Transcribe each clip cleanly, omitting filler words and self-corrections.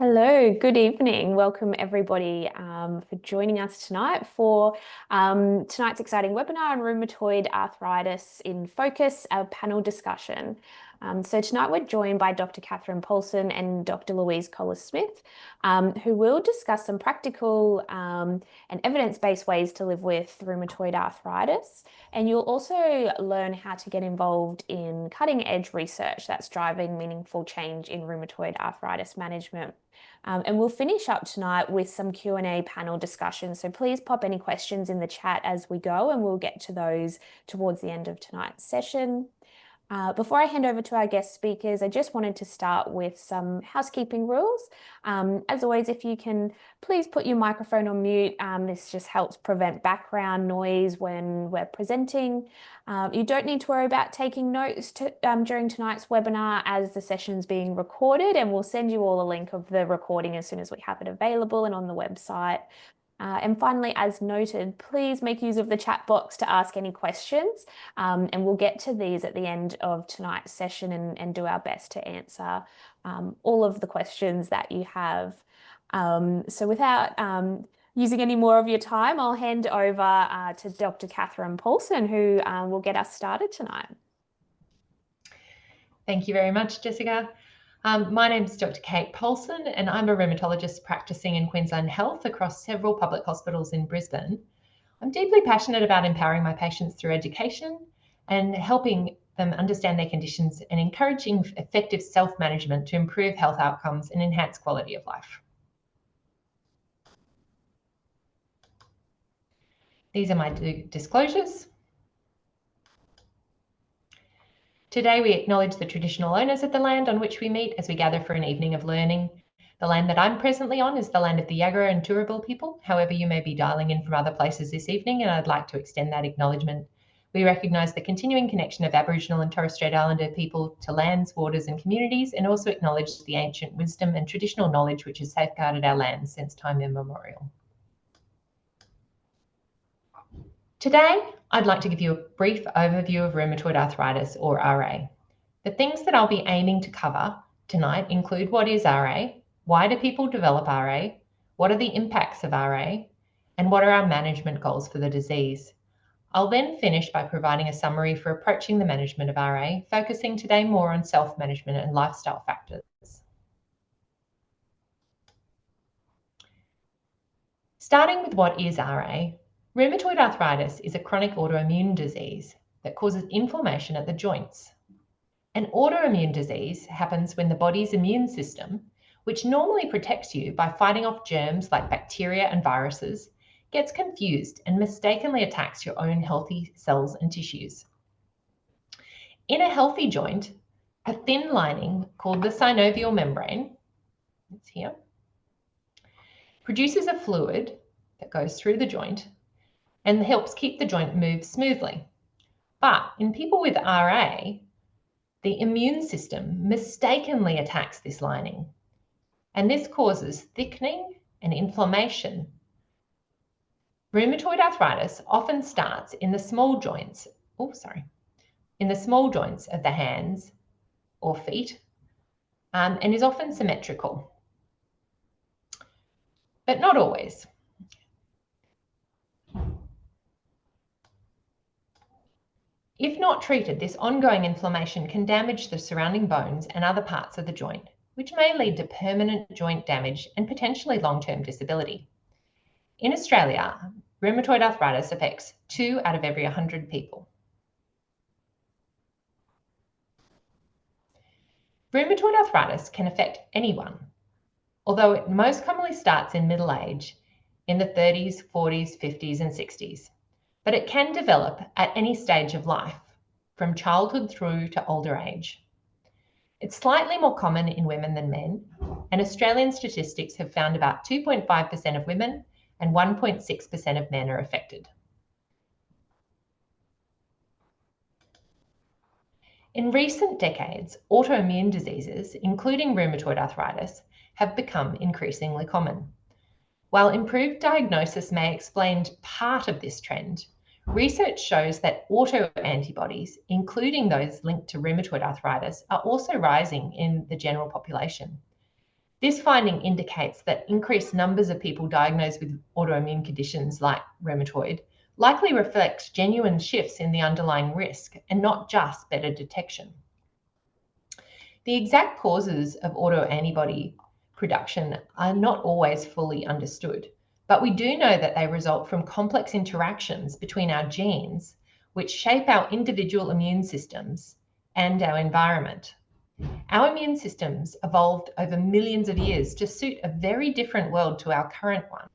Hello, good evening. Welcome everybody for joining us tonight for tonight's exciting webinar on rheumatoid arthritis in focus, our panel discussion. So tonight we're joined by Dr. Katherine Poulsen and Dr. Louise Koller-Smith, who will discuss some practical and evidence-based ways to live with rheumatoid arthritis. And you'll also learn how to get involved in cutting-edge research that's driving meaningful change in rheumatoid arthritis management. And we'll finish up tonight with some Q&A panel discussion. So please pop any questions in the chat as we go, and we'll get to those towards the end of tonight's session. Before I hand over to our guest speakers, I just wanted to start with some housekeeping rules. As always, if you can please put your microphone on mute. This just helps prevent background noise when we're presenting. You don't need to worry about taking notes during tonight's webinar, as the session's being recorded, and we'll send you all a link of the recording as soon as we have it available and on the website. And finally, as noted, please make use of the chat box to ask any questions, and we'll get to these at the end of tonight's session and do our best to answer all of the questions that you have. So without using any more of your time, I'll hand over to Dr. Katherine Poulsen, who will get us started tonight. Thank you very much, Jessica. My name is Dr. Kate Poulsen, and I'm a rheumatologist practicing in Queensland Health across several public hospitals in Brisbane. I'm deeply passionate about empowering my patients through education and helping them understand their conditions and encouraging effective self-management to improve health outcomes and enhance quality of life. These are my disclosures. Today, we acknowledge the traditional owners of the land on which we meet as we gather for an evening of learning. The land that I'm presently on is the land of the Yagara and Turrbal people. However, you may be dialing in from other places this evening, and I'd like to extend that acknowledgement. We recognise the continuing connection of Aboriginal and Torres Strait Islander people to lands, waters and communities, and also acknowledge the ancient wisdom and traditional knowledge which has safeguarded our lands since time immemorial. Today, I'd like to give you a brief overview of rheumatoid arthritis, or RA. The things that I'll be aiming to cover tonight include: what is RA, why do people develop RA, what are the impacts of RA, and what are our management goals for the disease. I'll then finish by providing a summary for approaching the management of RA, focusing today more on self-management and lifestyle factors. Starting with what is RA, rheumatoid arthritis is a chronic autoimmune disease that causes inflammation at the joints. An autoimmune disease happens when the body's immune system, which normally protects you by fighting off germs like bacteria and viruses, gets confused and mistakenly attacks your own healthy cells and tissues. In a healthy joint, a thin lining called the synovial membrane, it's here, produces a fluid that goes through the joint and helps keep the joint move smoothly. But in people with RA, the immune system mistakenly attacks this lining, and this causes thickening and inflammation. Rheumatoid arthritis often starts in the small joints, in the small joints of the hands or feet, and is often symmetrical, but not always. If not treated, this ongoing inflammation can damage the surrounding bones and other parts of the joint, which may lead to permanent joint damage and potentially long-term disability. In Australia, rheumatoid arthritis affects 2 out of every 100 people. Rheumatoid arthritis can affect anyone, although it most commonly starts in middle age, in the 30s, 40s, 50s and 60s. But it can develop at any stage of life, from childhood through to older age. It's slightly more common in women than men, and Australian statistics have found about 2.5% of women and 1.6% of men are affected. In recent decades, autoimmune diseases, including rheumatoid arthritis, have become increasingly common. While improved diagnosis may explain part of this trend, research shows that autoantibodies, including those linked to rheumatoid arthritis, are also rising in the general population. This finding indicates that increased numbers of people diagnosed with autoimmune conditions like rheumatoid likely reflect genuine shifts in the underlying risk and not just better detection. The exact causes of autoantibody production are not always fully understood, but we do know that they result from complex interactions between our genes, which shape our individual immune systems and our environment. Our immune systems evolved over millions of years to suit a very different world to our current one.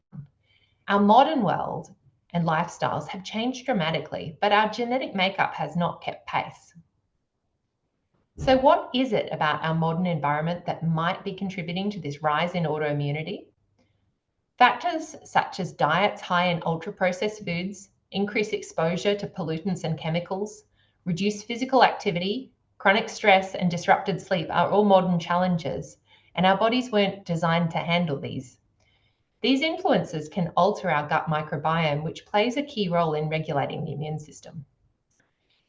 Our modern world and lifestyles have changed dramatically, but our genetic makeup has not kept pace. So what is it about our modern environment that might be contributing to this rise in autoimmunity? Factors such as diets high in ultra-processed foods, increased exposure to pollutants and chemicals, reduced physical activity, chronic stress, and disrupted sleep are all modern challenges, and our bodies weren't designed to handle these. These influences can alter our gut microbiome, which plays a key role in regulating the immune system.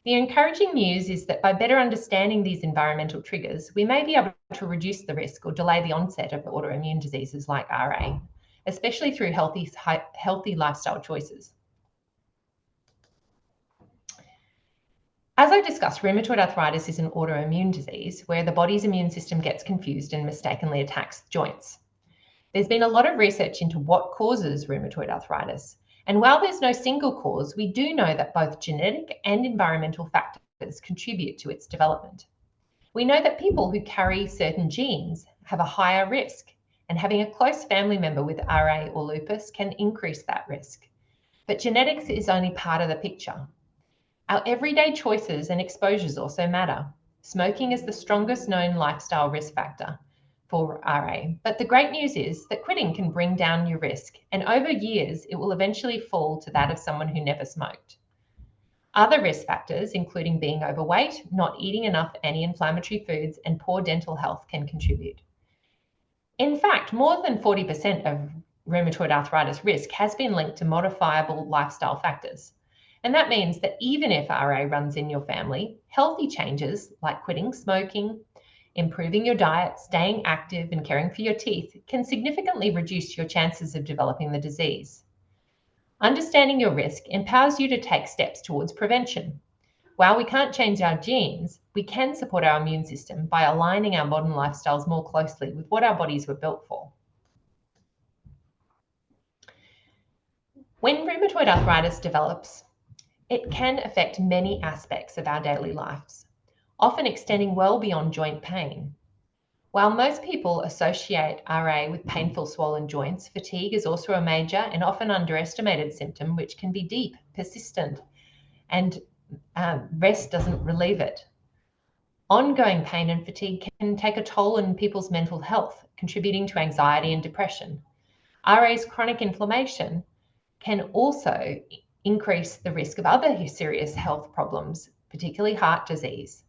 The encouraging news is that by better understanding these environmental triggers, we may be able to reduce the risk or delay the onset of autoimmune diseases like RA, especially through healthy lifestyle choices. As I discussed, rheumatoid arthritis is an autoimmune disease where the body's immune system gets confused and mistakenly attacks joints. There's been a lot of research into what causes rheumatoid arthritis, and while there's no single cause, we do know that both genetic and environmental factors contribute to its development. We know that people who carry certain genes have a higher risk, and having a close family member with RA or lupus can increase that risk. But genetics is only part of the picture. Our everyday choices and exposures also matter. Smoking is the strongest known lifestyle risk factor for RA, but the great news is that quitting can bring down your risk, and over years it will eventually fall to that of someone who never smoked. Other risk factors, including being overweight, not eating enough anti-inflammatory foods, and poor dental health can contribute. In fact, more than 40% of rheumatoid arthritis risk has been linked to modifiable lifestyle factors. And that means that even if RA runs in your family, healthy changes like quitting smoking, improving your diet, staying active, and caring for your teeth can significantly reduce your chances of developing the disease. Understanding your risk empowers you to take steps towards prevention. While we can't change our genes, we can support our immune system by aligning our modern lifestyles more closely with what our bodies were built for. When rheumatoid arthritis develops, it can affect many aspects of our daily lives, often extending well beyond joint pain. While most people associate RA with painful swollen joints, fatigue is also a major and often underestimated symptom, which can be deep, persistent, and rest doesn't relieve it. Ongoing pain and fatigue can take a toll on people's mental health, contributing to anxiety and depression. RA's chronic inflammation can also increase the risk of other serious health problems, particularly heart disease.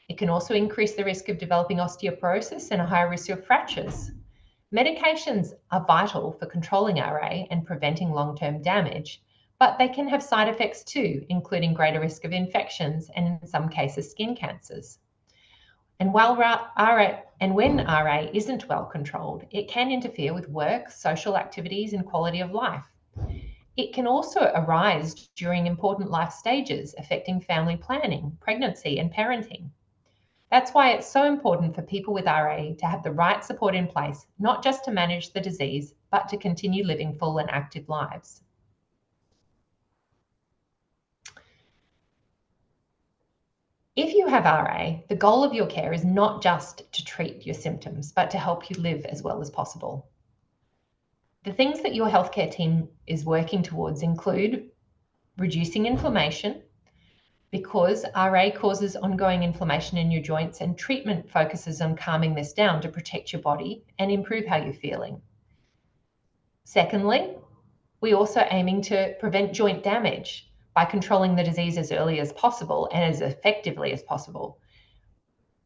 It can also increase the risk of developing osteoporosis and a higher risk of fractures. Medications are vital for controlling RA and preventing long-term damage, but they can have side effects too, including greater risk of infections and in some cases skin cancers. And when RA isn't well controlled, it can interfere with work, social activities, and quality of life. It can also arise during important life stages, affecting family planning, pregnancy, and parenting. That's why it's so important for people with RA to have the right support in place, not just to manage the disease, but to continue living full and active lives. If you have RA, the goal of your care is not just to treat your symptoms, but to help you live as well as possible. The things that your healthcare team is working towards include reducing inflammation, because RA causes ongoing inflammation in your joints, and treatment focuses on calming this down to protect your body and improve how you're feeling. Secondly, we're also aiming to prevent joint damage by controlling the disease as early as possible and as effectively as possible.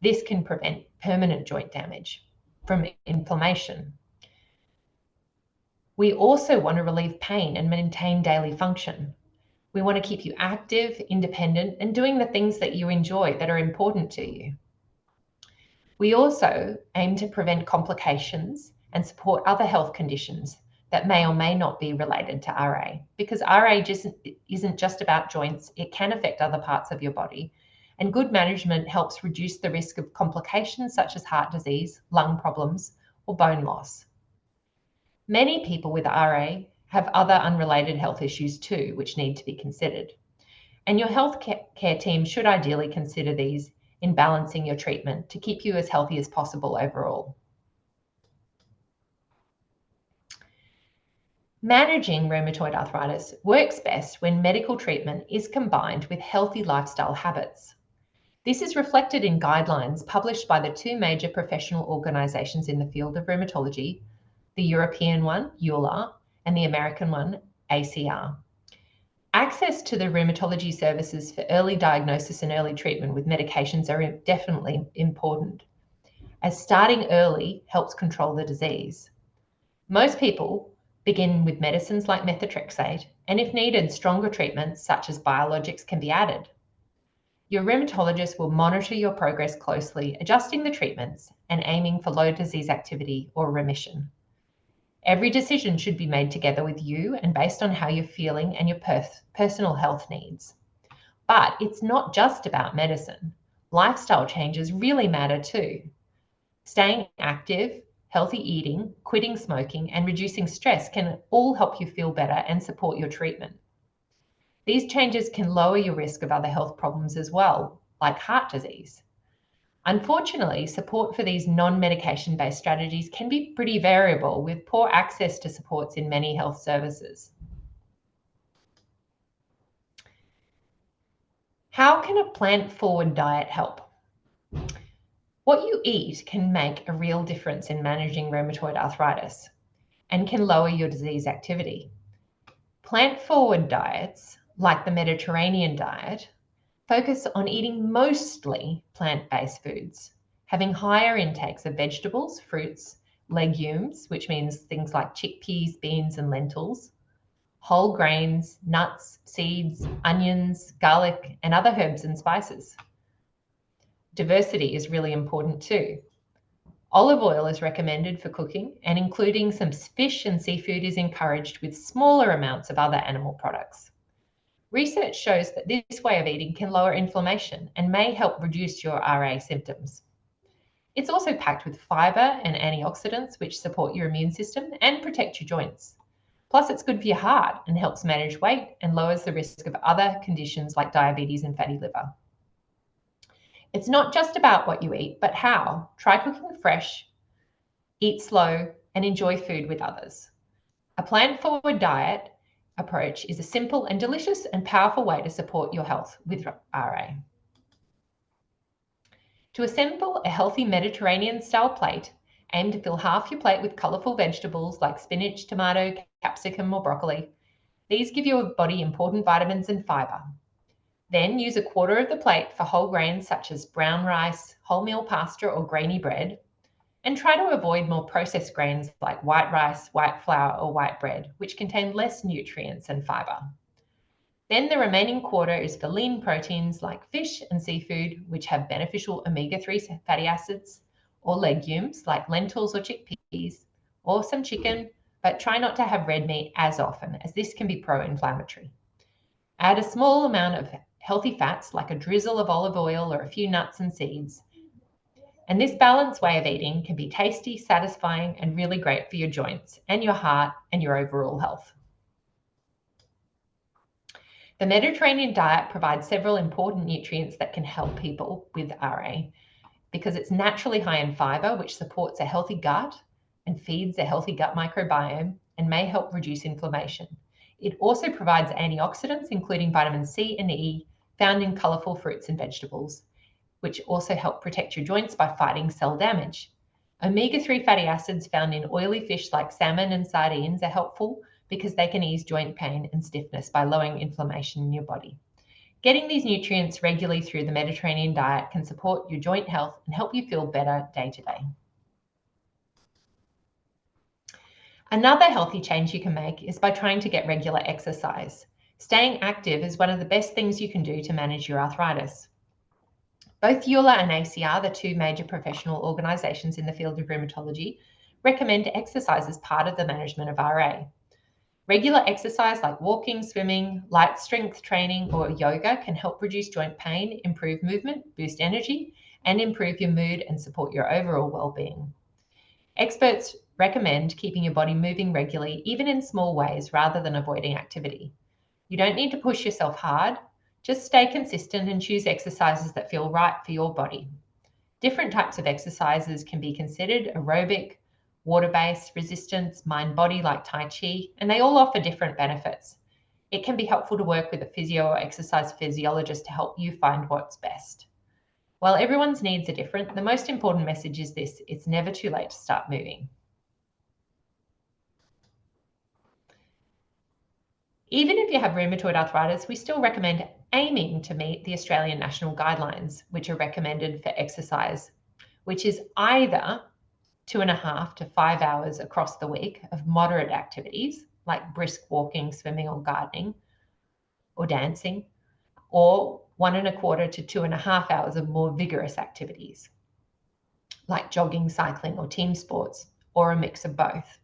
This can prevent permanent joint damage from inflammation. We also want to relieve pain and maintain daily function. We want to keep you active, independent, and doing the things that you enjoy that are important to you. We also aim to prevent complications and support other health conditions that may or may not be related to RA, because RA isn't just about joints, it can affect other parts of your body. And good management helps reduce the risk of complications such as heart disease, lung problems, or bone loss. Many people with RA have other unrelated health issues too, which need to be considered. And your health care team should ideally consider these in balancing your treatment to keep you as healthy as possible overall. Managing rheumatoid arthritis works best when medical treatment is combined with healthy lifestyle habits. This is reflected in guidelines published by the two major professional organisations in the field of rheumatology, the European one, EULAR, and the American one, ACR. Access to the rheumatology services for early diagnosis and early treatment with medications are definitely important, as starting early helps control the disease. Most people begin with medicines like methotrexate, and if needed, stronger treatments such as biologics can be added. Your rheumatologist will monitor your progress closely, adjusting the treatments and aiming for low disease activity or remission. Every decision should be made together with you and based on how you're feeling and your personal health needs. But it's not just about medicine. Lifestyle changes really matter too. Staying active, healthy eating, quitting smoking, and reducing stress can all help you feel better and support your treatment. These changes can lower your risk of other health problems as well, like heart disease. Unfortunately, support for these non-medication-based strategies can be pretty variable, with poor access to supports in many health services. How can a plant-forward diet help? What you eat can make a real difference in managing rheumatoid arthritis and can lower your disease activity. Plant-forward diets, like the Mediterranean diet, focus on eating mostly plant-based foods, having higher intakes of vegetables, fruits, legumes, which means things like chickpeas, beans, and lentils, whole grains, nuts, seeds, onions, garlic, and other herbs and spices. Diversity is really important too. Olive oil is recommended for cooking, and including some fish and seafood is encouraged with smaller amounts of other animal products. Research shows that this way of eating can lower inflammation and may help reduce your RA symptoms. It's also packed with fiber and antioxidants, which support your immune system and protect your joints. Plus, it's good for your heart and helps manage weight and lowers the risk of other conditions like diabetes and fatty liver. It's not just about what you eat, but how. Try cooking fresh, eat slow, and enjoy food with others. A plant-forward diet approach is a simple and delicious and powerful way to support your health with RA. To assemble a healthy Mediterranean-style plate, aim to fill half your plate with colourful vegetables like spinach, tomato, capsicum, or broccoli. These give your body important vitamins and fibre. Then use a quarter of the plate for whole grains such as brown rice, wholemeal pasta, or grainy bread, and try to avoid more processed grains like white rice, white flour, or white bread, which contain less nutrients and fibre. Then the remaining quarter is for lean proteins like fish and seafood, which have beneficial omega-3 fatty acids, or legumes like lentils or chickpeas, or some chicken, but try not to have red meat as often, as this can be pro-inflammatory. Add a small amount of healthy fats like a drizzle of olive oil or a few nuts and seeds. And this balanced way of eating can be tasty, satisfying, and really great for your joints and your heart and your overall health. The Mediterranean diet provides several important nutrients that can help people with RA because it's naturally high in fiber, which supports a healthy gut and feeds a healthy gut microbiome and may help reduce inflammation. It also provides antioxidants, including vitamin C and E, found in colourful fruits and vegetables, which also help protect your joints by fighting cell damage. Omega-3 fatty acids found in oily fish like salmon and sardines are helpful because they can ease joint pain and stiffness by lowering inflammation in your body. Getting these nutrients regularly through the Mediterranean diet can support your joint health and help you feel better day to day. Another healthy change you can make is by trying to get regular exercise. Staying active is one of the best things you can do to manage your arthritis. Both EULA and ACR, the two major professional organisations in the field of rheumatology, recommend exercise as part of the management of RA. Regular exercise like walking, swimming, light strength training, or yoga can help reduce joint pain, improve movement, boost energy, and improve your mood and support your overall well-being. Experts recommend keeping your body moving regularly, even in small ways, rather than avoiding activity. You don't need to push yourself hard. Just stay consistent and choose exercises that feel right for your body. Different types of exercises can be considered: aerobic, water-based, resistance, mind-body like Tai Chi, and they all offer different benefits. It can be helpful to work with a physio or exercise physiologist to help you find what's best. While everyone's needs are different, the most important message is this: it's never too late to start moving. Even if you have rheumatoid arthritis, we still recommend aiming to meet the Australian national guidelines, which are recommended for exercise, which is either 2.5 to 5 hours across the week of moderate activities like brisk walking, swimming, or gardening, or dancing, or 1.25 to 2.5 hours of more vigorous activities like jogging, cycling, or team sports, or a mix of both.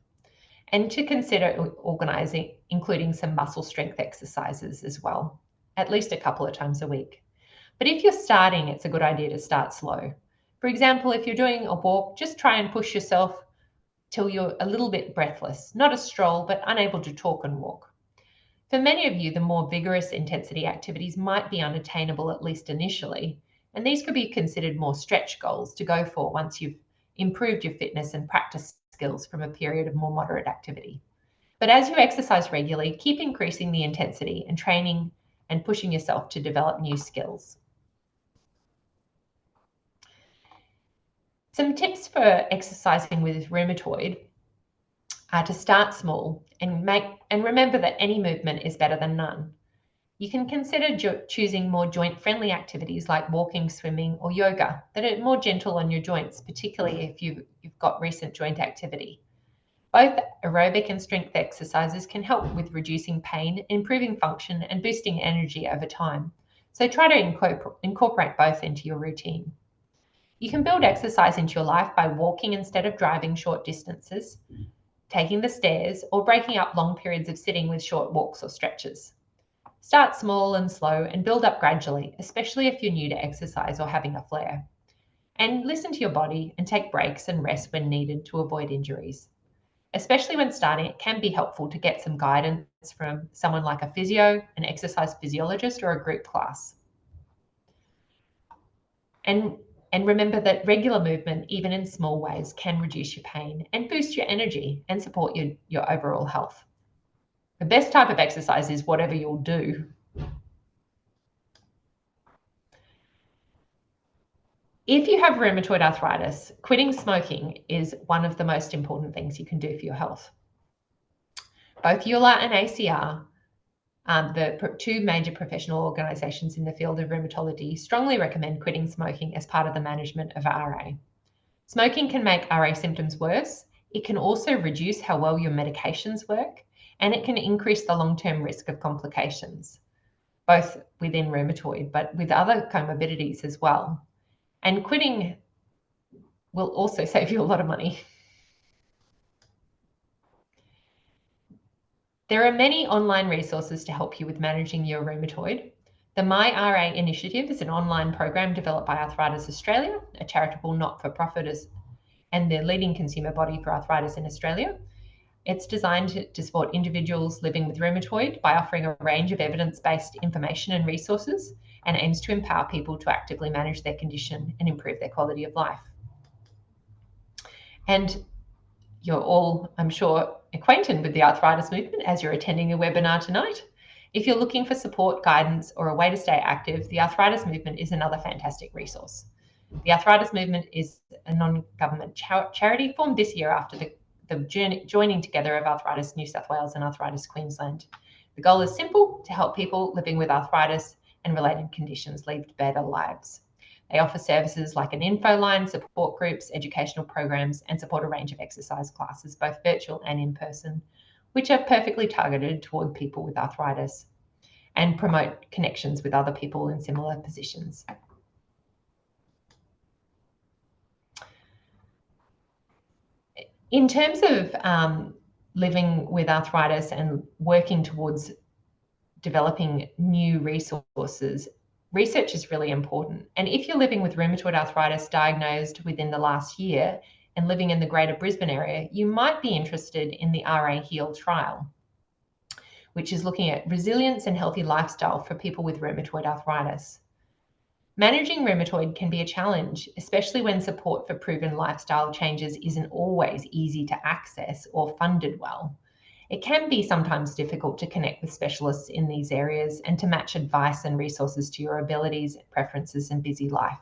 And to consider organising, including some muscle strength exercises as well, at least a couple of times a week. But if you're starting, it's a good idea to start slow. For example, if you're doing a walk, just try and push yourself till you're a little bit breathless, not a stroll, but unable to talk and walk. For many of you, the more vigorous intensity activities might be unattainable, at least initially, and these could be considered more stretch goals to go for once you've improved your fitness and practice skills from a period of more moderate activity. But as you exercise regularly, keep increasing the intensity and training and pushing yourself to develop new skills. Some tips for exercising with rheumatoid are to start small and remember that any movement is better than none. You can consider choosing more joint-friendly activities like walking, swimming, or yoga that are more gentle on your joints, particularly if you've got recent joint activity. Both aerobic and strength exercises can help with reducing pain, improving function, and boosting energy over time. So try to incorporate both into your routine. You can build exercise into your life by walking instead of driving short distances, taking the stairs, or breaking up long periods of sitting with short walks or stretches. Start small and slow and build up gradually, especially if you're new to exercise or having a flare. And listen to your body and take breaks and rest when needed to avoid injuries. Especially when starting, it can be helpful to get some guidance from someone like a physio, an exercise physiologist, or a group class. And remember that regular movement, even in small ways, can reduce your pain and boost your energy and support your overall health. The best type of exercise is whatever you'll do. If you have rheumatoid arthritis, quitting smoking is one of the most important things you can do for your health. Both EULA and ACR, the two major professional organisations in the field of rheumatology, strongly recommend quitting smoking as part of the management of RA. Smoking can make RA symptoms worse. It can also reduce how well your medications work, and it can increase the long-term risk of complications, both within rheumatoid, but with other comorbidities as well. And quitting will also save you a lot of money. There are many online resources to help you with managing your rheumatoid. The My RA initiative is an online program developed by Arthritis Australia, a charitable not-for-profit and the leading consumer body for arthritis in Australia. It's designed to support individuals living with rheumatoid by offering a range of evidence-based information and resources, and aims to empower people to actively manage their condition and improve their quality of life. And you're all, I'm sure, acquainted with the arthritis movement as you're attending a webinar tonight. If you're looking for support, guidance, or a way to stay active, the arthritis movement is another fantastic resource. The arthritis movement is a non-government charity formed this year after the joining together of Arthritis New South Wales and Arthritis Queensland. The goal is simple: to help people living with arthritis and related conditions lead better lives. They offer services like an info line, support groups, educational programs, and support a range of exercise classes, both virtual and in person, which are perfectly targeted toward people with arthritis and promote connections with other people in similar positions. In terms of living with arthritis and working towards developing new resources, research is really important. And if you're living with rheumatoid arthritis diagnosed within the last year and living in the Greater Brisbane area, you might be interested in the RA HEAL trial, which is looking at resilience and healthy lifestyle for people with rheumatoid arthritis. Managing rheumatoid can be a challenge, especially when support for proven lifestyle changes isn't always easy to access or funded well. It can be sometimes difficult to connect with specialists in these areas and to match advice and resources to your abilities, preferences, and busy life.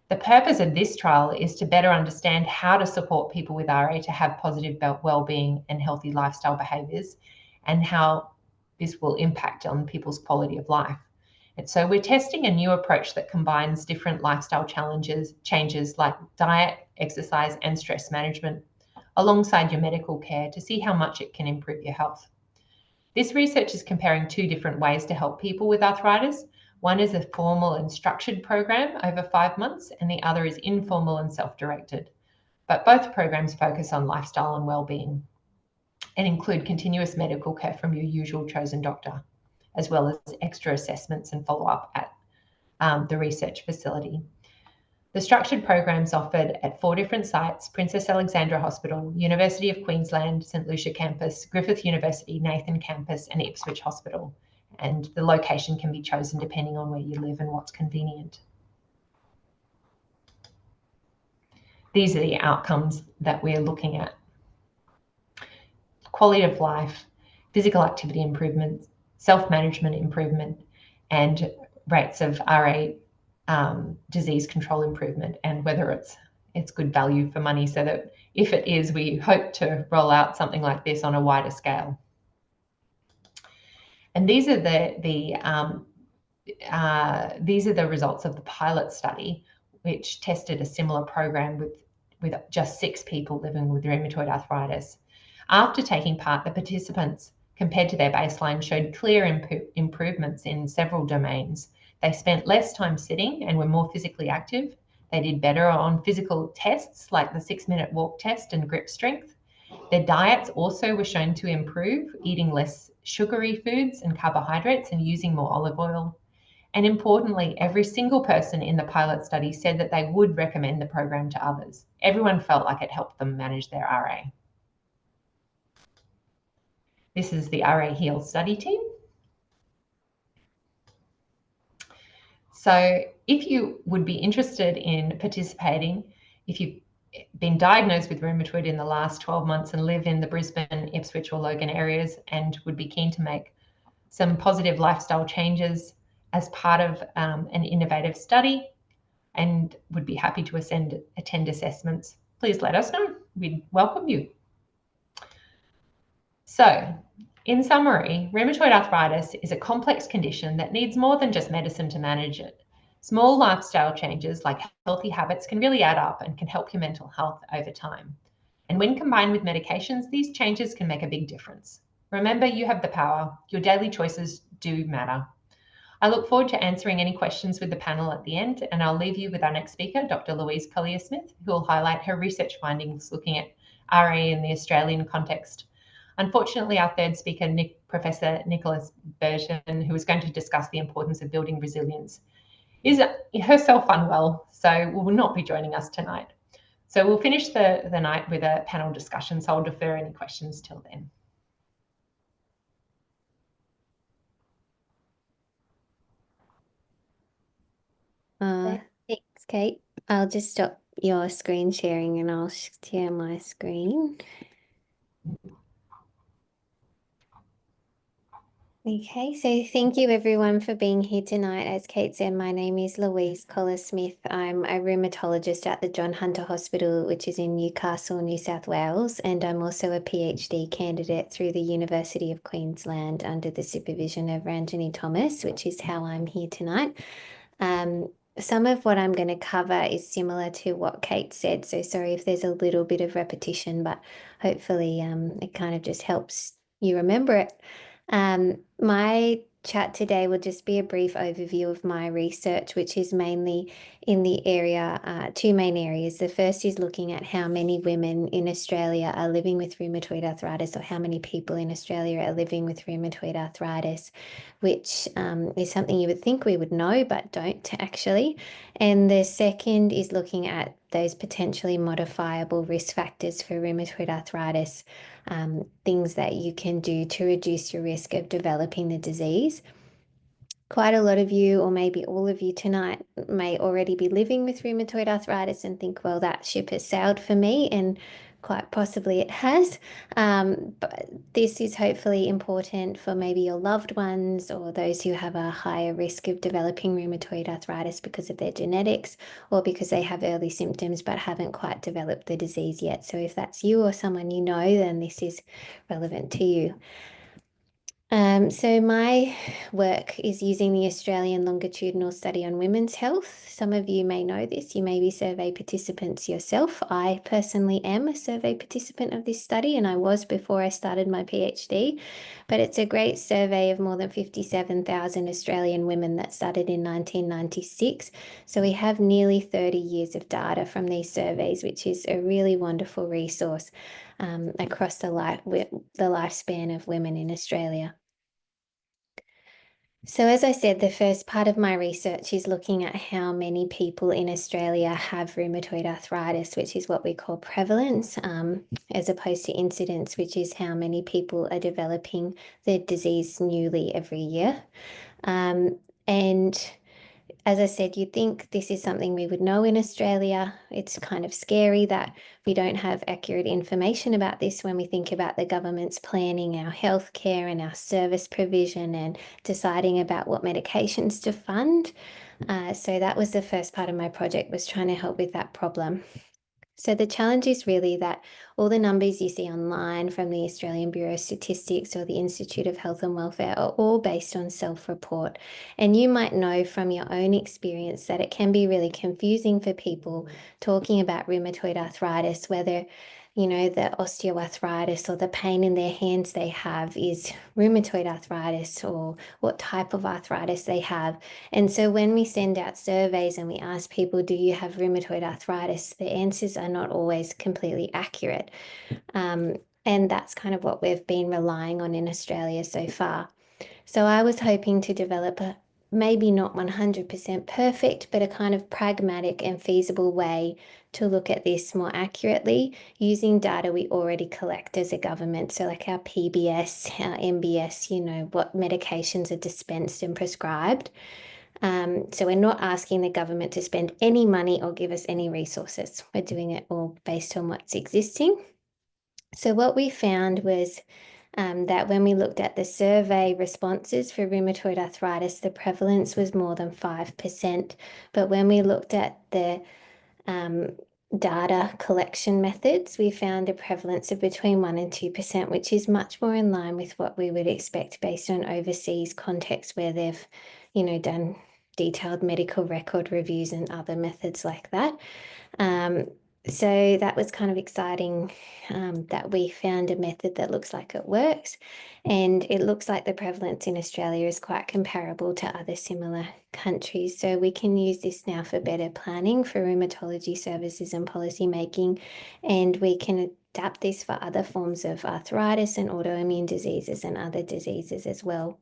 The purpose of this trial is to better understand how to support people with RA to have positive well-being and healthy lifestyle behaviours, and how this will impact on people's quality of life. And so we're testing a new approach that combines different lifestyle changes like diet, exercise, and stress management alongside your medical care to see how much it can improve your health. This research is comparing two different ways to help people with arthritis. One is a formal and structured program over 5 months, and the other is informal and self-directed. But both programs focus on lifestyle and well-being and include continuous medical care from your usual chosen doctor, as well as extra assessments and follow-up at the research facility. The structured programs offered at 4 different sites: Princess Alexandra Hospital, University of Queensland, St Lucia Campus, Griffith University, Nathan Campus, and Ipswich Hospital. And the location can be chosen depending on where you live and what's convenient. These are the outcomes that we're looking at: quality of life, physical activity improvement, self-management improvement, and rates of RA disease control improvement, and whether it's good value for money, so that if it is, we hope to roll out something like this on a wider scale. And these are the results of the pilot study, which tested a similar program with just 6 people living with rheumatoid arthritis. After taking part, the participants, compared to their baseline, showed clear improvements in several domains. They spent less time sitting and were more physically active. They did better on physical tests like the 6-minute walk test and grip strength. Their diets also were shown to improve, eating less sugary foods and carbohydrates and using more olive oil. And importantly, every single person in the pilot study said that they would recommend the program to others. Everyone felt like it helped them manage their RA. This is the RA HEAL study team. So if you would be interested in participating, if you've been diagnosed with rheumatoid in the last 12 months and live in the Brisbane, Ipswich or Logan areas and would be keen to make some positive lifestyle changes as part of an innovative study and would be happy to attend assessments, please let us know. We'd welcome you. So, in summary, rheumatoid arthritis is a complex condition that needs more than just medicine to manage it. Small lifestyle changes like healthy habits can really add up and can help your mental health over time. And when combined with medications, these changes can make a big difference. Remember, you have the power. Your daily choices do matter. I look forward to answering any questions with the panel at the end, and I'll leave you with our next speaker, Dr. Louise Koller-Smith, who will highlight her research findings looking at RA in the Australian context. Unfortunately, our third speaker, Professor Nicola Burton, who is going to discuss the importance of building resilience, is herself unwell, so will not be joining us tonight. So we'll finish the night with a panel discussion, so I'll defer any questions till then. Thanks, Kate. I'll just stop your screen sharing and I'll share my screen. Okay, so thank you everyone for being here tonight. As Kate said, my name is Louise Koller-Smith. I'm a rheumatologist at the John Hunter Hospital, which is in Newcastle, New South Wales, and I'm also a PhD candidate through the University of Queensland under the supervision of Ranjani Thomas, which is how I'm here tonight. Some of what I'm going to cover is similar to what Kate said, so sorry if there's a little bit of repetition, but hopefully it kind of just helps you remember it. My chat today will just be a brief overview of my research, which is mainly in the area, two main areas. The first is looking at how many women in Australia are living with rheumatoid arthritis, or how many people in Australia are living with rheumatoid arthritis, which is something you would think we would know, but don't actually. And the second is looking at those potentially modifiable risk factors for rheumatoid arthritis, things that you can do to reduce your risk of developing the disease. Quite a lot of you, or maybe all of you tonight, may already be living with rheumatoid arthritis and think, well, that ship has sailed for me, and quite possibly it has. But this is hopefully important for maybe your loved ones, or those who have a higher risk of developing rheumatoid arthritis because of their genetics, or because they have early symptoms but haven't quite developed the disease yet. So if that's you or someone you know, then this is relevant to you. So my work is using the Australian Longitudinal Study on Women's Health. Some of you may know this. You may be survey participants yourself. I personally am a survey participant of this study, and I was before I started my PhD. But it's a great survey of more than 57,000 Australian women that started in 1996. So we have nearly 30 years of data from these surveys, which is a really wonderful resource across the lifespan of women in Australia. So as I said, the first part of my research is looking at how many people in Australia have rheumatoid arthritis, which is what we call prevalence, as opposed to incidence, which is how many people are developing the disease newly every year. And as I said, you'd think this is something we would know in Australia. It's kind of scary that we don't have accurate information about this when we think about the government's planning our healthcare and our service provision and deciding about what medications to fund. So that was the first part of my project, was trying to help with that problem. So the challenge is really that all the numbers you see online from the Australian Bureau of Statistics or the Institute of Health and Welfare are all based on self-report. And you might know from your own experience that it can be really confusing for people talking about rheumatoid arthritis, whether the osteoarthritis or the pain in their hands they have is rheumatoid arthritis, or what type of arthritis they have. And so when we send out surveys and we ask people, do you have rheumatoid arthritis? The answers are not always completely accurate. And that's kind of what we've been relying on in Australia so far. So I was hoping to develop a maybe not 100% perfect, but a kind of pragmatic and feasible way to look at this more accurately using data we already collect as a government. So like our PBS, our MBS, what medications are dispensed and prescribed. So we're not asking the government to spend any money or give us any resources. We're doing it all based on what's existing. So what we found was that when we looked at the survey responses for rheumatoid arthritis, the prevalence was more than 5%. But when we looked at the data collection methods, we found a prevalence of between 1% and 2%, which is much more in line with what we would expect based on overseas contexts where they've, done detailed medical record reviews and other methods like that. So that was kind of exciting that we found a method that looks like it works, and it looks like the prevalence in Australia is quite comparable to other similar countries. So we can use this now for better planning for rheumatology services and policy making, and we can adapt this for other forms of arthritis and autoimmune diseases and other diseases as well.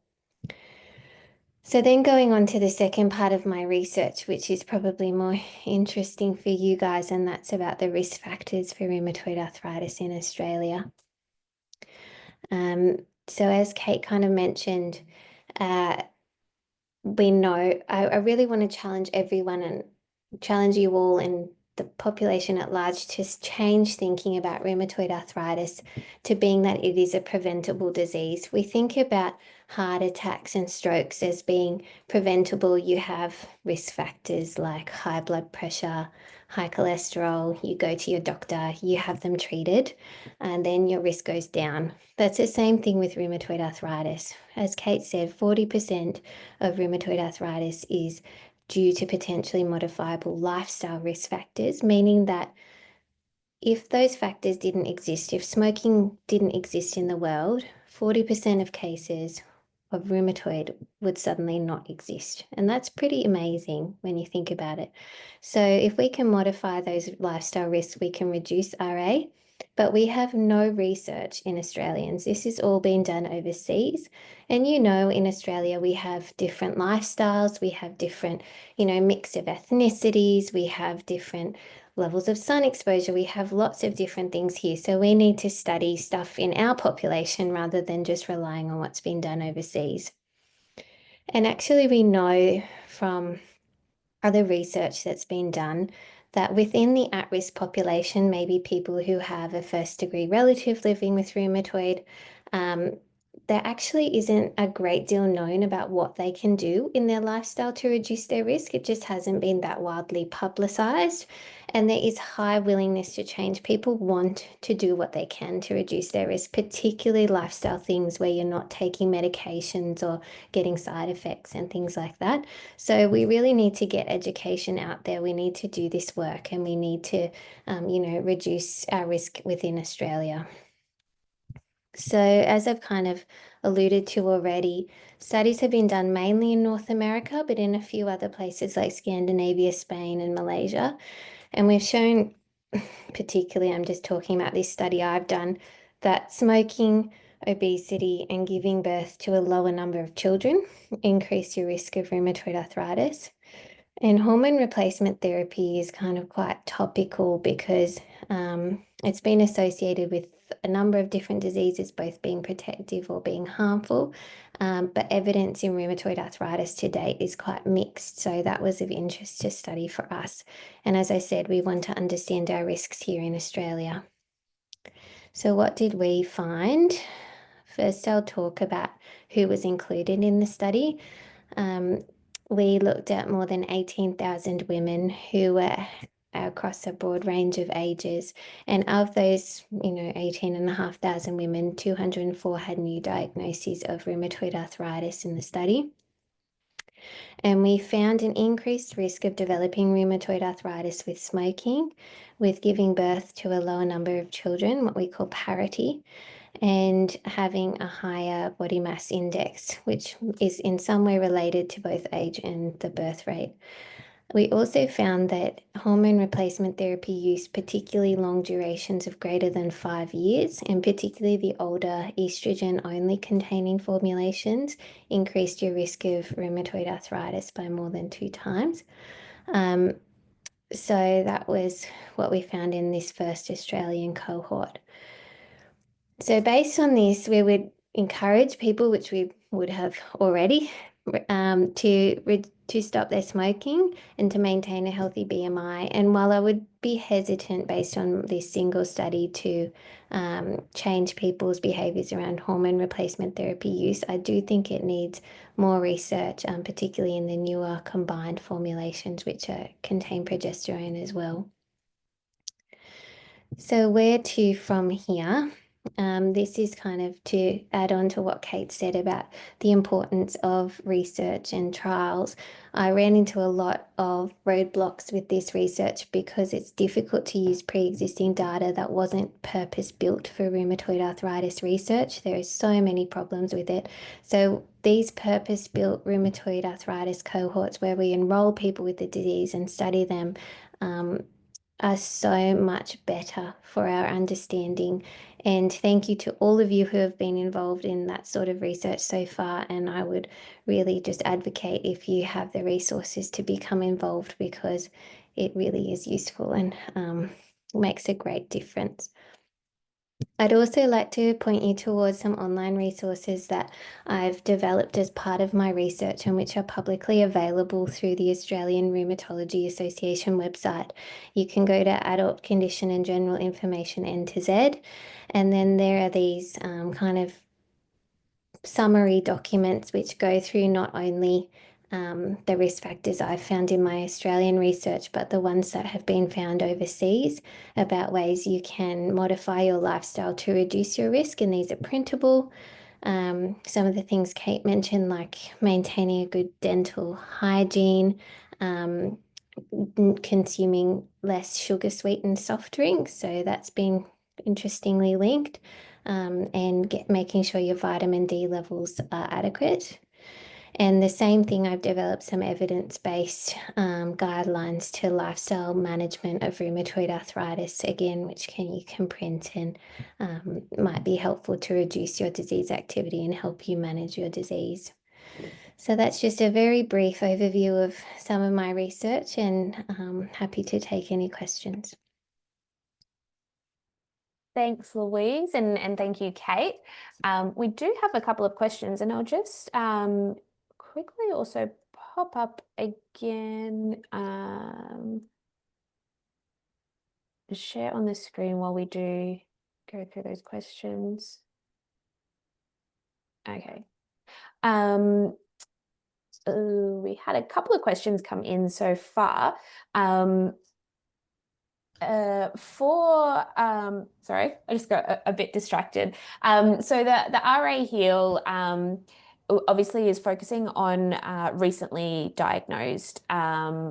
So then going on to the second part of my research, which is probably more interesting for you guys, and that's about the risk factors for rheumatoid arthritis in Australia. So as Kate kind of mentioned, we know, I really want to challenge everyone and challenge you all and the population at large to change thinking about rheumatoid arthritis to being that it is a preventable disease. We think about heart attacks and strokes as being preventable. You have risk factors like high blood pressure, high cholesterol, you go to your doctor, you have them treated, and then your risk goes down. That's the same thing with rheumatoid arthritis. As Kate said, 40% of rheumatoid arthritis is due to potentially modifiable lifestyle risk factors, meaning that if those factors didn't exist, if smoking didn't exist in the world, 40% of cases of rheumatoid would suddenly not exist. And that's pretty amazing when you think about it. So if we can modify those lifestyle risks, we can reduce RA, but we have no research in Australians. This is all being done overseas. And in Australia, we have different lifestyles, we have different, mix of ethnicities, we have different levels of sun exposure. We have lots of different things here. So we need to study stuff in our population rather than just relying on what's been done overseas. And actually, we know from other research that's been done that within the at-risk population, maybe people who have a first-degree relative living with rheumatoid, there actually isn't a great deal known about what they can do in their lifestyle to reduce their risk. It just hasn't been that widely publicized. And there is high willingness to change. People want to do what they can to reduce their risk, particularly lifestyle things where you're not taking medications or getting side effects and things like that. So we really need to get education out there. We need to do this work, and we need to, reduce our risk within Australia. So as I've kind of alluded to already, studies have been done mainly in North America, but in a few other places like Scandinavia, Spain, and Malaysia. And we've shown, particularly, I'm just talking about this study I've done, that smoking, obesity, and giving birth to a lower number of children increase your risk of rheumatoid arthritis. And hormone replacement therapy is kind of quite topical because it's been associated with a number of different diseases, both being protective or being harmful. But evidence in rheumatoid arthritis to date is quite mixed. So that was of interest to study for us. And as I said, we want to understand our risks here in Australia. So what did we find? First, I'll talk about who was included in the study. We looked at more than 18,000 women who were across a broad range of ages. And of those, 18,500 women, 204 had new diagnoses of rheumatoid arthritis in the study. And we found an increased risk of developing rheumatoid arthritis with smoking, with giving birth to a lower number of children, what we call parity, and having a higher body mass index, which is in some way related to both age and the birth rate. We also found that hormone replacement therapy use, particularly long durations of greater than 5 years, and particularly the older estrogen-only containing formulations, increased your risk of rheumatoid arthritis by more than 2 times. So that was what we found in this first Australian cohort. So based on this, we would encourage people, which we would have already, to stop their smoking and to maintain a healthy BMI. And while I would be hesitant based on this single study to change people's behaviours around hormone replacement therapy use, I do think it needs more research, particularly in the newer combined formulations, which contain progesterone as well. So where to from here? This is kind of to add on to what Kate said about the importance of research and trials. I ran into a lot of roadblocks with this research because it's difficult to use pre-existing data that wasn't purpose-built for rheumatoid arthritis research. There are so many problems with it. So these purpose-built rheumatoid arthritis cohorts where we enroll people with the disease and study them are so much better for our understanding. And thank you to all of you who have been involved in that sort of research so far. And I would really just advocate if you have the resources to become involved, because it really is useful and makes a great difference. I'd also like to point you towards some online resources that I've developed as part of my research and which are publicly available through the Australian Rheumatology Association website. You can go to Adult Condition and General Information N to Z, and then there are these kind of summary documents which go through not only the risk factors I've found in my Australian research, but the ones that have been found overseas about ways you can modify your lifestyle to reduce your risk. And these are printable. Some of the things Kate mentioned, like maintaining a good dental hygiene, consuming less sugar sweetened soft drinks. So that's been interestingly linked. and making sure your vitamin D levels are adequate. And the same thing, I've developed some evidence-based guidelines to lifestyle management of rheumatoid arthritis, again, which you can print and might be helpful to reduce your disease activity and help you manage your disease. So that's just a very brief overview of some of my research, and happy to take any questions. Thanks, Louise, and thank you, Kate. We do have a couple of questions, and I'll just quickly also pop up again, share on the screen while we do go through those questions. Okay. We had a couple of questions come in so far. Sorry, I just got a bit distracted. So the RA Heal obviously is focusing on recently diagnosed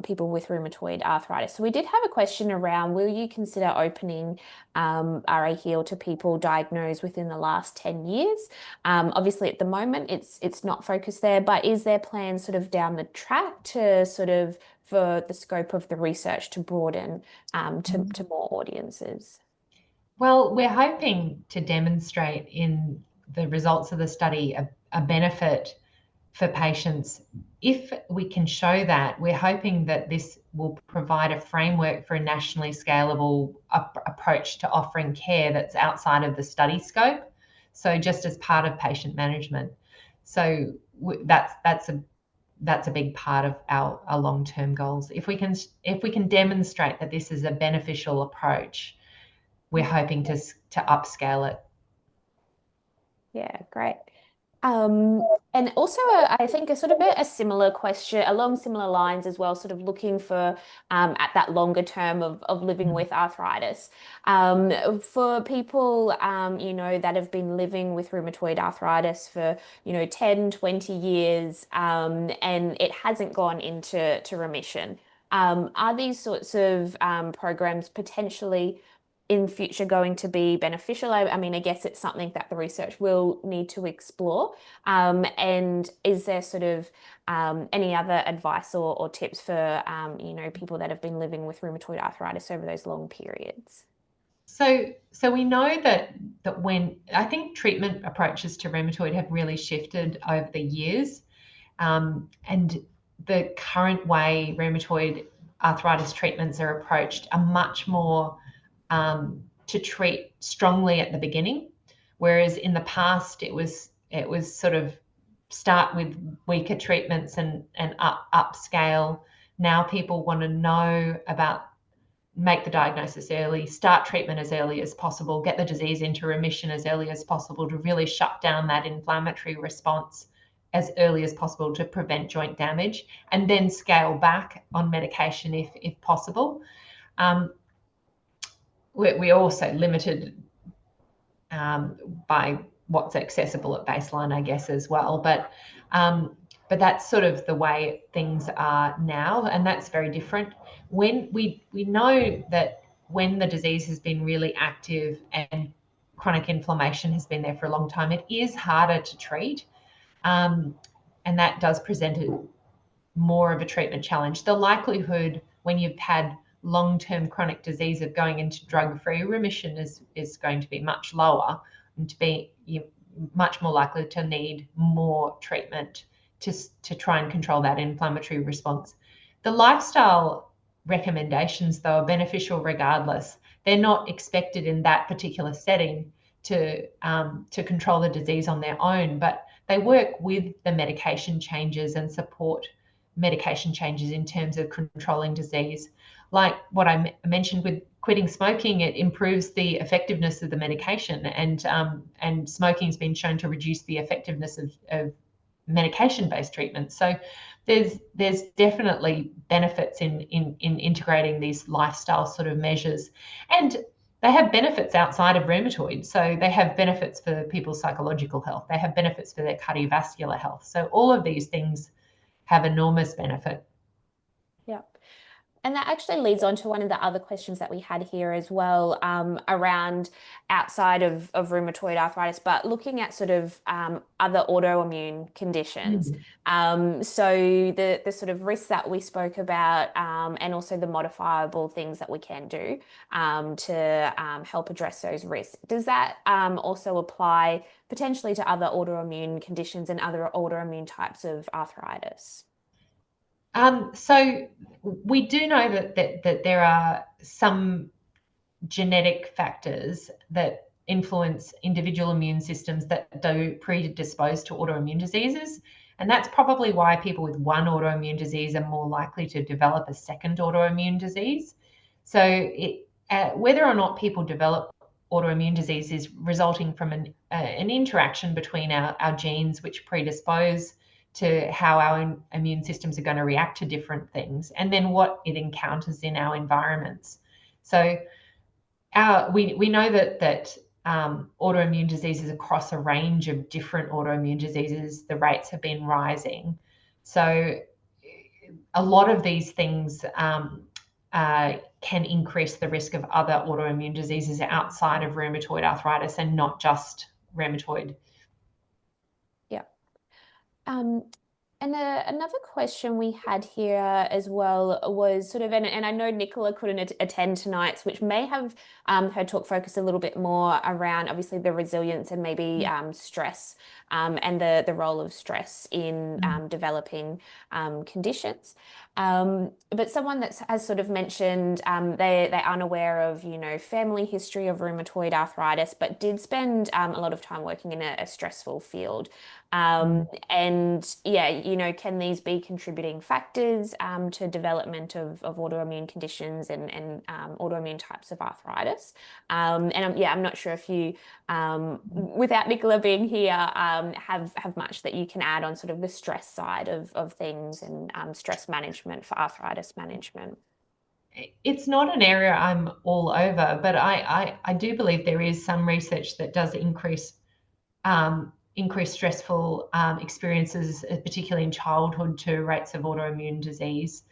people with rheumatoid arthritis. So we did have a question around, will you consider opening RA Heal to people diagnosed within the last 10 years? Obviously at the moment it's not focused there, but is there plans sort of down the track to sort of for the scope of the research to broaden to more audiences? Well, we're hoping to demonstrate in the results of the study a benefit for patients. If we can show that, we're hoping that this will provide a framework for a nationally scalable approach to offering care that's outside of the study scope. So just as part of patient management. So that's a big part of our long-term goals. If we can demonstrate that this is a beneficial approach, we're hoping to upscale it. Yeah, great. And also, I think a sort of a similar question along similar lines as well, sort of looking for at that longer term of living with arthritis. For people, that have been living with rheumatoid arthritis for, 10, 20 years, and it hasn't gone into remission. Are these sorts of programs potentially in future going to be beneficial? I mean, I guess it's something that the research will need to explore. And is there sort of any other advice or tips for, people that have been living with rheumatoid arthritis over those long periods? So we know that when I think treatment approaches to rheumatoid have really shifted over the years, and the current way rheumatoid arthritis treatments are approached are much more to treat strongly at the beginning, whereas in the past it was sort of start with weaker treatments and upscale. Now people want to know about, make the diagnosis early, start treatment as early as possible, get the disease into remission as early as possible to really shut down that inflammatory response as early as possible to prevent joint damage, and then scale back on medication if possible. We're also limited by what's accessible at baseline, I guess, as well. But that's sort of the way things are now, and that's very different. When we know that when the disease has been really active and chronic inflammation has been there for a long time, it is harder to treat, and that does present more of a treatment challenge. The likelihood when you've had long-term chronic disease of going into drug-free remission is going to be much lower, and to be much more likely to need more treatment to try and control that inflammatory response. The lifestyle recommendations, though, are beneficial regardless. They're not expected in that particular setting to control the disease on their own, but they work with the medication changes and support medication changes in terms of controlling disease. Like what I mentioned with quitting smoking, it improves the effectiveness of the medication, and smoking has been shown to reduce the effectiveness of medication-based treatments. So there's definitely benefits in integrating these lifestyle sort of measures, and they have benefits outside of rheumatoid. So they have benefits for people's psychological health. They have benefits for their cardiovascular health. So all of these things have enormous benefit. Yeah. And that actually leads on to one of the other questions that we had here as well, around outside of rheumatoid arthritis, but looking at sort of other autoimmune conditions. So the sort of risks that we spoke about, and also the modifiable things that we can do to help address those risks. Does that also apply potentially to other autoimmune conditions and other autoimmune types of arthritis? So we do know that there are some genetic factors that influence individual immune systems that do predispose to autoimmune diseases. And that's probably why people with one autoimmune disease are more likely to develop a second autoimmune disease. So whether or not people develop autoimmune disease is resulting from an interaction between our genes, which predispose to how our immune systems are going to react to different things, and then what it encounters in our environments. So we know that autoimmune diseases across a range of different autoimmune diseases, the rates have been rising. So a lot of these things can increase the risk of other autoimmune diseases outside of rheumatoid arthritis and not just rheumatoid. Yeah. And another question we had here as well was sort of, and I know Nicola couldn't attend tonight's, which may have her talk focus a little bit more around obviously the resilience and maybe stress, and the role of stress in developing conditions. But someone that has sort of mentioned they're unaware of, family history of rheumatoid arthritis, but did spend a lot of time working in a stressful field. And yeah, can these be contributing factors to development of autoimmune conditions and autoimmune types of arthritis? And I'm not sure if you, without Nicola being here, have much that you can add on sort of the stress side of things and stress management for arthritis management. It's not an area I'm all over, but I do believe there is some research that does increase stressful experiences, particularly in childhood, to rates of autoimmune disease.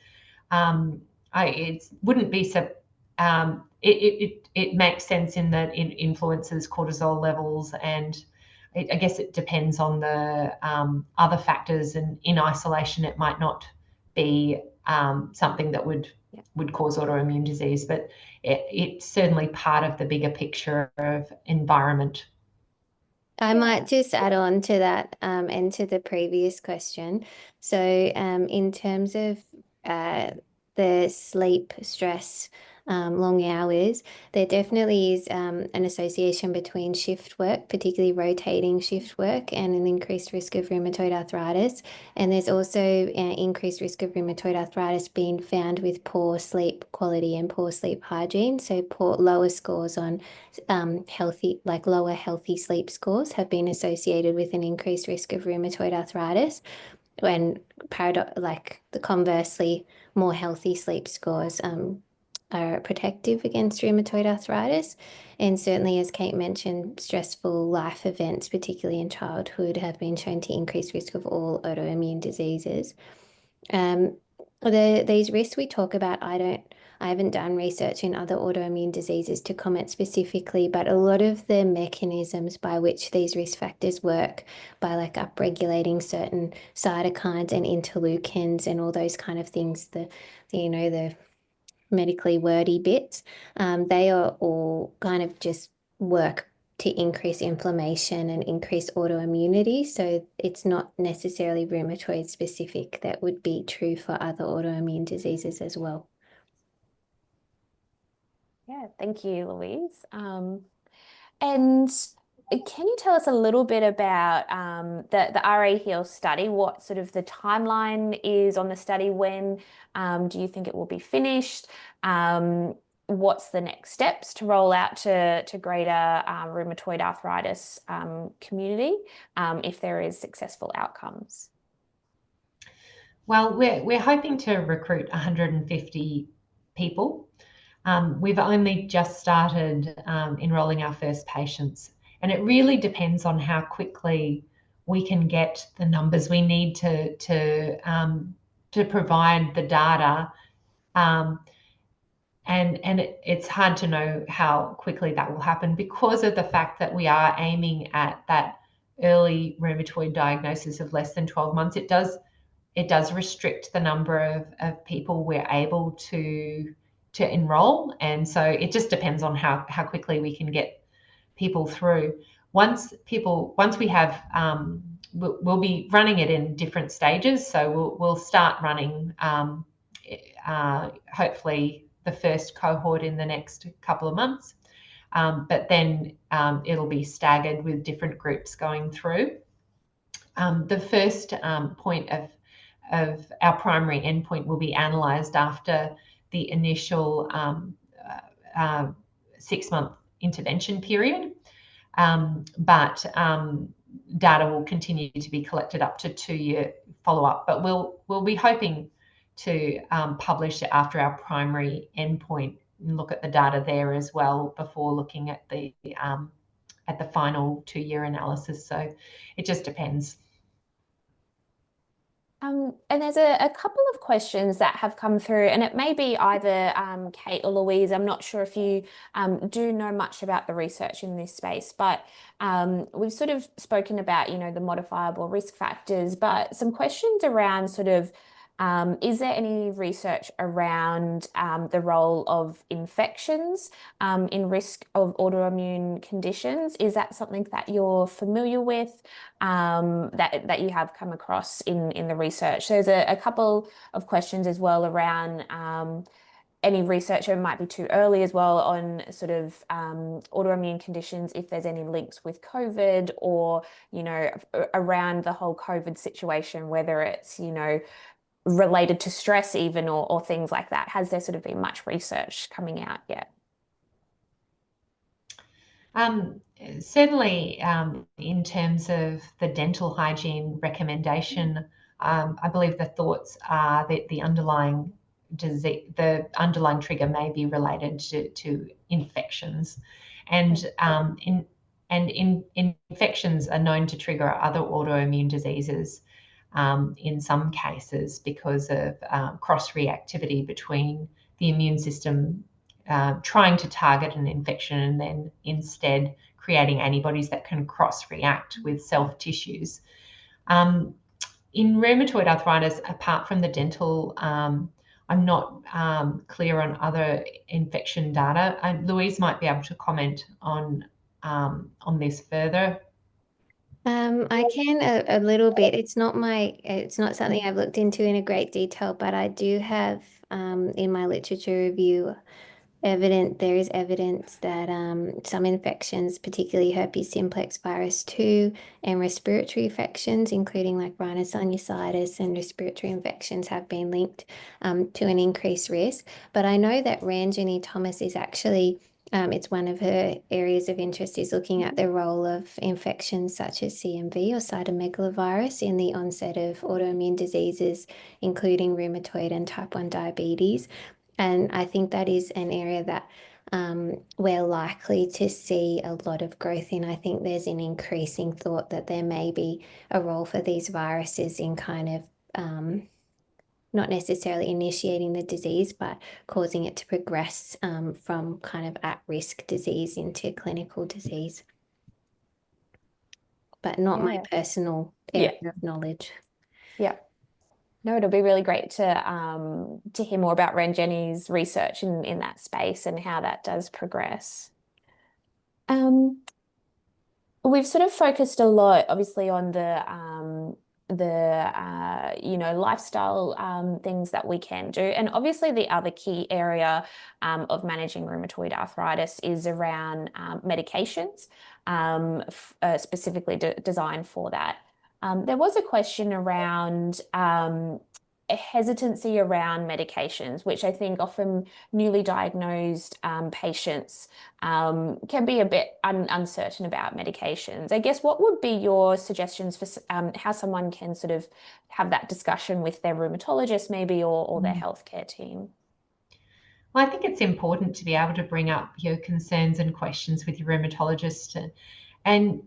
It wouldn't be so. It makes sense in that it influences cortisol levels, and I guess it depends on the other factors. And in isolation, it might not be something that would cause autoimmune disease, but it's certainly part of the bigger picture of environment. I might just add on to that and to the previous question. So in terms of the sleep, stress, long hours, there definitely is an association between shift work, particularly rotating shift work, and an increased risk of rheumatoid arthritis. And there's also an increased risk of rheumatoid arthritis being found with poor sleep quality and poor sleep hygiene. So lower scores on lower healthy sleep scores have been associated with an increased risk of rheumatoid arthritis. When conversely, more healthy sleep scores are protective against rheumatoid arthritis. And certainly, as Kate mentioned, stressful life events, particularly in childhood, have been shown to increase risk of all autoimmune diseases. These risks we talk about, I haven't done research in other autoimmune diseases to comment specifically, but a lot of the mechanisms by which these risk factors work, by upregulating certain cytokines and interleukins and all those kind of things, the medically wordy bits, they are all kind of just work to increase inflammation and increase autoimmunity. So it's not necessarily rheumatoid specific. That would be true for other autoimmune diseases as well. Yeah, thank you, Louise. And can you tell us a little bit about the RA Heal study? What sort of the timeline is on the study? When do you think it will be finished? What's the next steps to roll out to greater rheumatoid arthritis community if there is successful outcomes? Well, we're hoping to recruit 150 people. We've only just started enrolling our first patients, and it really depends on how quickly we can get the numbers we need to provide the data And it's hard to know how quickly that will happen because of the fact that we are aiming at that early rheumatoid diagnosis of less than 12 months. It does restrict the number of people we're able to enroll, and so it just depends on how quickly we can get people through. Once we have, we'll be running it in different stages. So we'll start running hopefully the first cohort in the next couple of months, but then it'll be staggered with different groups going through. The first point of our primary endpoint will be analysed after the initial 6-month intervention period, but data will continue to be collected up to 2-year follow-up. But we'll be hoping to publish it after our primary endpoint and look at the data there as well before looking at the final 2-year analysis. So it just depends. And there's a couple of questions that have come through, and it may be either Kate or Louise. I'm not sure if you do know much about the research in this space, but we've sort of spoken about, the modifiable risk factors, but some questions around sort of, is there any research around the role of infections in risk of autoimmune conditions? Is that something that you're familiar with, that you have come across in the research? So there's a couple of questions as well around any research, or it might be too early as well, on sort of autoimmune conditions, if there's any links with COVID, or, around the whole COVID situation, whether it's, related to stress even, or things like that. Has there sort of been much research coming out yet? Certainly, in terms of the dental hygiene recommendation, I believe the thoughts are that the underlying disease, the underlying trigger may be related to infections, and infections are known to trigger other autoimmune diseases. In some cases, because of cross-reactivity between the immune system trying to target an infection and then instead creating antibodies that can cross-react with self-tissues. In rheumatoid arthritis, apart from the dental, I'm not clear on other infection data. Louise might be able to comment on this further. I can a little bit. It's not something I've looked into in a great detail, but I do have in my literature review there is evidence that some infections, particularly herpes simplex virus 2 and respiratory infections, including like rhinosinusitis and respiratory infections, have been linked to an increased risk. But I know that Ranjani Thomas is actually it's one of her areas of interest, is looking at the role of infections such as CMV or cytomegalovirus in the onset of autoimmune diseases, including rheumatoid and type 1 diabetes. And I think that is an area that we're likely to see a lot of growth in. I think there's an increasing thought that there may be a role for these viruses in kind of not necessarily initiating the disease, but causing it to progress from kind of at-risk disease into clinical disease. But not my personal area of knowledge. Yeah. No, it'll be really great to hear more about Ranjani's research in that space and how that does progress. We've sort of focused a lot, obviously, on the lifestyle things that we can do, and obviously the other key area of managing rheumatoid arthritis is around medications, specifically designed for that. There was a question around a hesitancy around medications, which I think often newly diagnosed patients can be a bit uncertain about medications. I guess, what would be your suggestions for how someone can sort of have that discussion with their rheumatologist maybe, or their healthcare team? Well, I think it's important to be able to bring up your concerns and questions with your rheumatologist, and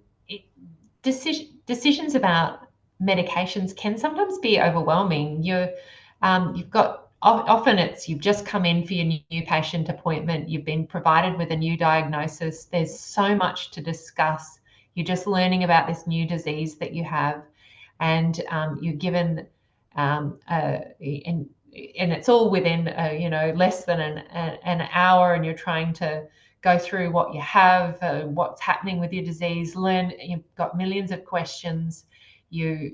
decisions about medications can sometimes be overwhelming. You've got often it's you've just come in for your new patient appointment, you've been provided with a new diagnosis, there's so much to discuss. You're just learning about this new disease that you have, and you're given and it's all within less than an hour, and you're trying to go through what you have, what's happening with your disease, learn. You've got millions of questions. You're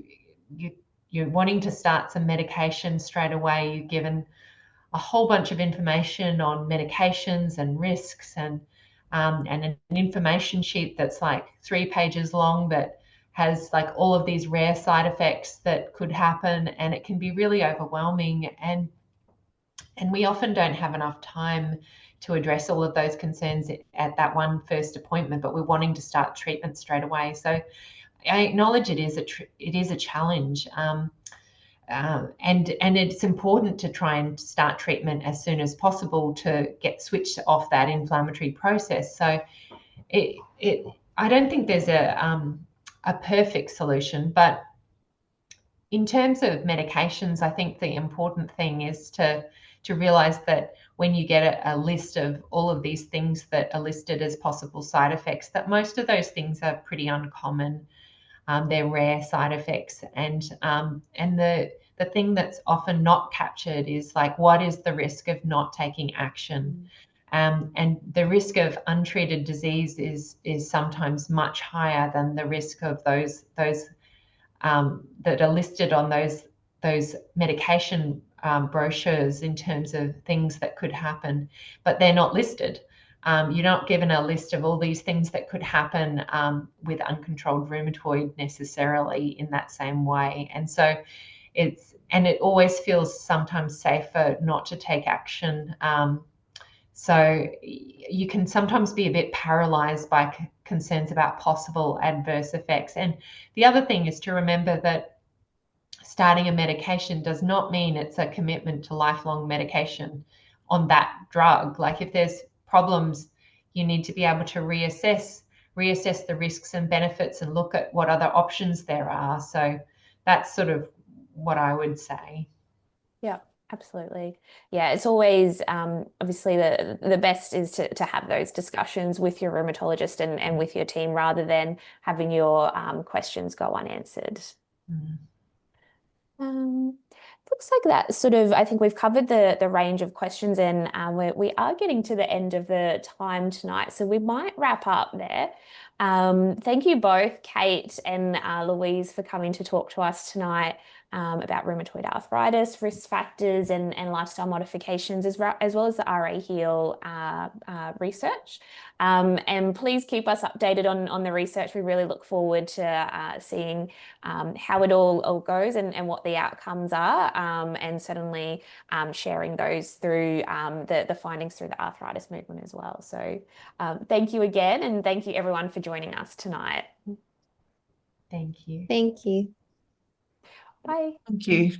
wanting to start some medication straight away. You're given a whole bunch of information on medications and risks, and an information sheet that's like 3 pages long that has like all of these rare side effects that could happen, and it can be really overwhelming. And we often don't have enough time to address all of those concerns at that one first appointment, but we're wanting to start treatment straight away. So I acknowledge it is a challenge, and it's important to try and start treatment as soon as possible to get switched off that inflammatory process. So I don't think there's a perfect solution, but in terms of medications, I think the important thing is to realize that when you get a list of all of these things that are listed as possible side effects, that most of those things are pretty uncommon. They're rare side effects, and the thing that's often not captured is like, what is the risk of not taking action? And the risk of untreated disease is sometimes much higher than the risk of those that are listed on those medication brochures in terms of things that could happen, but they're not listed. You're not given a list of all these things that could happen with uncontrolled rheumatoid necessarily in that same way. And so it always feels sometimes safer not to take action. So you can sometimes be a bit paralyzed by concerns about possible adverse effects. And the other thing is to remember that starting a medication does not mean it's a commitment to lifelong medication on that drug. Like if there's problems, you need to be able to reassess the risks and benefits and look at what other options there are. So that's sort of what I would say. Yeah, absolutely. Yeah, it's always obviously the best is to have those discussions with your rheumatologist and with your team rather than having your questions go unanswered. Looks like that sort of, I think we've covered the range of questions, and we are getting to the end of the time tonight, so we might wrap up there. Thank you both, Kate and Louise, for coming to talk to us tonight about rheumatoid arthritis, risk factors, and lifestyle modifications, as well as the RA Heal research. And please keep us updated on the research. We really look forward to seeing how it all goes and what the outcomes are, and certainly sharing those through the findings through the arthritis movement as well. So thank you again, and thank you everyone for joining us tonight. Thank you. Thank you. Bye. Thank you.